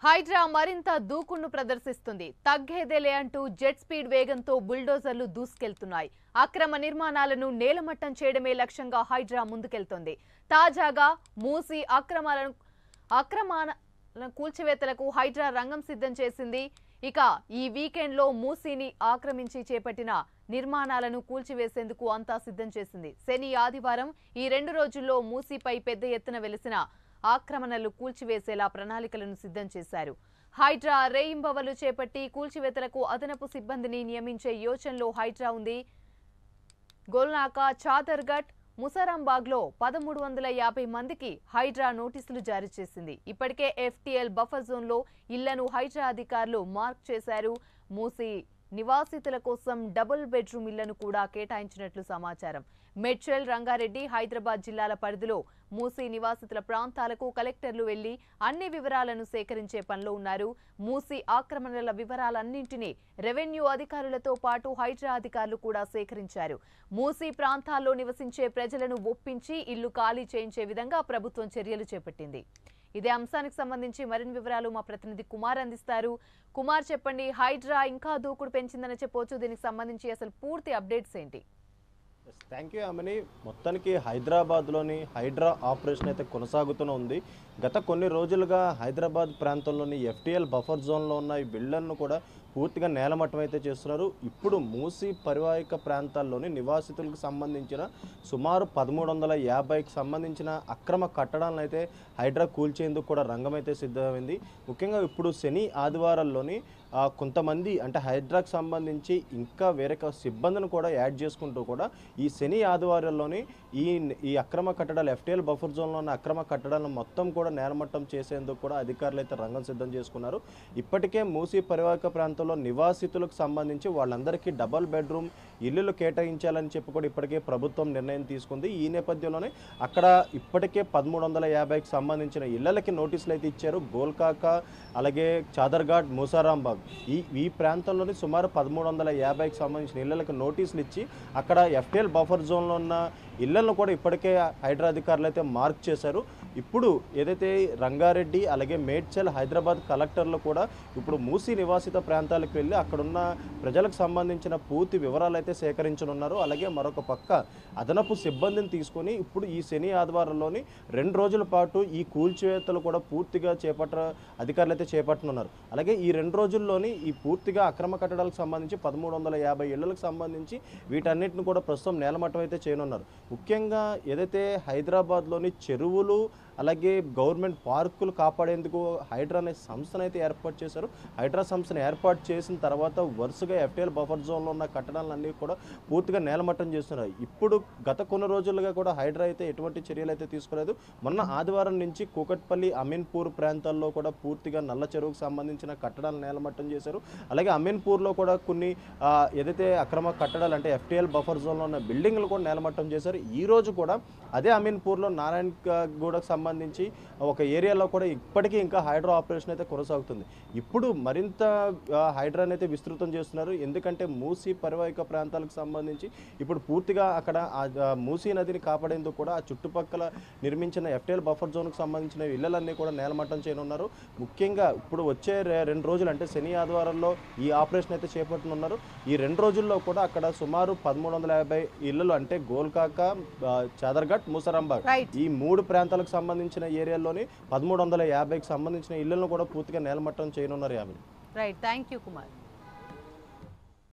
హైడ్రా మరింత దూకుడును ప్రదర్శిస్తుంది. తగ్గేదేలే అంటూ జెట్ స్పీడ్ వేగంతో బుల్డోజర్లు దూసుకెళ్తున్నాయి. అక్రమ నిర్మాణాలను నేలమట్టం చేయడమే లక్ష్యంగా హైడ్రా ముందుకెళ్తోంది. తాజాగా మూసీ అక్రమాల కూల్చివేతలకు హైడ్రా రంగం సిద్ధం చేసింది. ఇక ఈ వీకెండ్లో మూసీని ఆక్రమించి చేపట్టిన నిర్మాణాలను కూల్చివేసేందుకు అంతా సిద్ధం చేసింది. శని ఆదివారం ఈ 2 రోజుల్లో మూసీపై పెద్ద ఎత్తున వెలిసిన ఆక్రమణలు కూల్చివేసేలా ప్రణాళికలను సిద్ధం చేశారు. హైడ్రా రేయింబవలు చేపట్టి కూల్చివేతలకు అదనపు సిబ్బందిని నియమించే యోచనలో హైడ్రా ఉంది. గోల్నాక, చాదర్ఘట్, ముసారాంబాగ్లో 1350 మందికి హైడ్రా నోటీసులు జారీ చేసింది. ఇప్పటికే FTL బఫర్ జోన్లో ఇళ్లను హైడ్రా అధికారులు మార్క్ చేశారు. మూసీ నివాసితుల కోసం డబుల్ బెడ్రూమ్ ఇళ్లను కూడా కేటాయించినట్లు సమాచారం. మేడ్చల్, రంగారెడ్డి, హైదరాబాద్ జిల్లాల పరిధిలో మూసీ నివాసితుల ప్రాంతాలకు కలెక్టర్లు వెళ్లి అన్ని వివరాలను సేకరించే పనిలో ఉన్నారు. మూసీ ఆక్రమణల వివరాలన్నింటినీ రెవెన్యూ అధికారులతో పాటు హైడ్రా అధికారులు కూడా సేకరించారు. మూసీ ప్రాంతాల్లో నివసించే ప్రజలను ఒప్పించి ఇల్లు ఖాళీ చేయించే విధంగా ప్రభుత్వం చర్యలు చేపట్టింది. ఇదే అంశానికి సంబంధించి మరిన్ని వివరాలు మా ప్రతినిధి కుమార్ అందిస్తారు. కుమార్, చెప్పండి, హైడ్రా ఇంకా దూకుడు పెంచిందని చెప్పొచ్చు. దీనికి సంబంధించి అసలు పూర్తి అప్డేట్స్ ఏంటి? Thank you Amani. మొత్తానికి హైదరాబాద్లోని హైడ్రా ఆపరేషన్ అయితే కొనసాగుతూనే ఉంది. గత కొన్ని రోజులుగా హైదరాబాద్ ప్రాంతంలోని FTL బఫర్ జోన్లో ఉన్న ఈ బిల్డర్ను కూడా పూర్తిగా నేలమట్టం అయితే చేస్తున్నారు. ఇప్పుడు మూసీ పరివాహిక ప్రాంతాల్లోని నివాసితులకు సంబంధించిన సుమారు 1350కి సంబంధించిన అక్రమ కట్టడాలను అయితే హైడ్రా కూల్చేందుకు కూడా రంగం అయితే సిద్ధమైంది. ముఖ్యంగా ఇప్పుడు శని ఆదివారాల్లోని కొంతమంది అంటే హైడ్రాకు సంబంధించి ఇంకా వేరే సిబ్బందిని కూడా యాడ్ చేసుకుంటూ కూడా ఈ శని ఆదివారాల్లోని ఈ అక్రమ కట్టడాలు FTL బఫర్ జోన్లో ఉన్న అక్రమ కట్టడాలను మొత్తం కూడా నేలమట్టం చేసేందుకు కూడా అధికారులు అయితే రంగం సిద్ధం చేసుకున్నారు. ఇప్పటికే మూసీ పరివాహక ప్రాంతంలో నివాసితులకు సంబంధించి వాళ్ళందరికీ డబల్ బెడ్రూమ్ ఇల్లులు కేటాయించాలని చెప్పి కూడా ఇప్పటికే ప్రభుత్వం నిర్ణయం తీసుకుంది. ఈ నేపథ్యంలోనే అక్కడ ఇప్పటికే 1350కి సంబంధించిన ఇళ్లకి నోటీసులు అయితే ఇచ్చారు. గోల్కాక, అలాగే చాదర్ఘాట్, ముసారాంబాగ్ ఈ ప్రాంతంలోని సుమారు 1350కి సంబంధించిన ఇళ్లకు నోటీసులు ఇచ్చి అక్కడ FTL బఫర్ జోన్లో ఉన్న ఇళ్లను కూడా ఇప్పటికే హైడ్రా అధికారులు అయితే మార్క్ చేశారు. ఇప్పుడు ఏదైతే రంగారెడ్డి, అలాగే మేడ్చల్, హైదరాబాద్ కలెక్టర్లు కూడా ఇప్పుడు మూసీ నివాసిత ప్రాంతాలకు వెళ్ళి అక్కడున్న ప్రజలకు సంబంధించిన పూర్తి వివరాలు అయితే సేకరించనున్నారు. అలాగే మరొక పక్క అదనపు సిబ్బందిని తీసుకొని ఇప్పుడు ఈ శని ఆదివారంలోని 2 రోజుల పాటు ఈ కూల్చివేతలు కూడా పూర్తిగా అధికారులు అయితే చేపట్టనున్నారు. అలాగే ఈ 2 రోజుల్లోని ఈ పూర్తిగా అక్రమ కట్టడాలకు సంబంధించి 1350 ఇళ్లకు సంబంధించి వీటన్నిటిని కూడా ప్రస్తుతం నేలమట్టం అయితే చేయనున్నారు. ముఖ్యంగా ఏదైతే హైదరాబాద్లోని చెరువులు, అలాగే గవర్నమెంట్ పార్కులు కాపాడేందుకు హైడ్రా అనే సంస్థను అయితే ఏర్పాటు చేశారు. హైడ్రా సంస్థను ఏర్పాటు చేసిన తర్వాత వరుసగా FTL బఫర్ జోన్లో ఉన్న కట్టడాలన్నీ కూడా పూర్తిగా నేలమట్టం చేస్తున్నారు. ఇప్పుడు గత కొన్ని రోజులుగా కూడా హైడ్రా అయితే ఎటువంటి చర్యలు అయితే తీసుకోలేదు. మొన్న ఆదివారం నుంచి కూకట్పల్లి, అమీన్పూర్ ప్రాంతాల్లో కూడా పూర్తిగా నల్ల చెరువుకు సంబంధించిన కట్టడాలు నేలమట్టం చేశారు. అలాగే అమీన్పూర్లో కూడా కొన్ని ఏదైతే అక్రమ కట్టడాలు అంటే FTL బఫర్ జోన్లో ఉన్న బిల్డింగ్లు కూడా నేలమట్టం చేశారు. ఈ రోజు కూడా అదే అమీన్పూర్లో నారాయణగూడకు సంబంధించి ఒక ఏరియాలో కూడా ఇప్పటికీ ఇంకా హైడ్రా ఆపరేషన్ అయితే కొనసాగుతుంది. ఇప్పుడు మరింత హైడ్రాని అయితే విస్తృతం చేస్తున్నారు. ఎందుకంటే మూసీ పరివాహిక ప్రాంతాలకు సంబంధించి ఇప్పుడు పూర్తిగా అక్కడ మూసీ నదిని కాపాడేందుకు కూడా ఆ చుట్టుపక్కల నిర్మించిన FTL బఫర్ జోన్కు సంబంధించిన ఇళ్లన్నీ కూడా నేలమట్టం చేయనున్నారు. ముఖ్యంగా ఇప్పుడు వచ్చే 2 రోజులు అంటే శని ఆదివారంలో ఈ ఆపరేషన్ అయితే చేపట్టనున్నారు. ఈ 2 రోజుల్లో కూడా అక్కడ సుమారు 1350 ఇళ్లు అంటే గోల్కాక, చాదర్ఘట్, ముసారాంబాగ్ ఈ 3 ప్రాంతాలకు సంబంధించిన ఏరియాల్లోని 1350కి సంబంధించిన ఇళ్లను కూడా పూర్తిగా నేలమట్టం చేయనున్నారు. Right, thank you Kumar.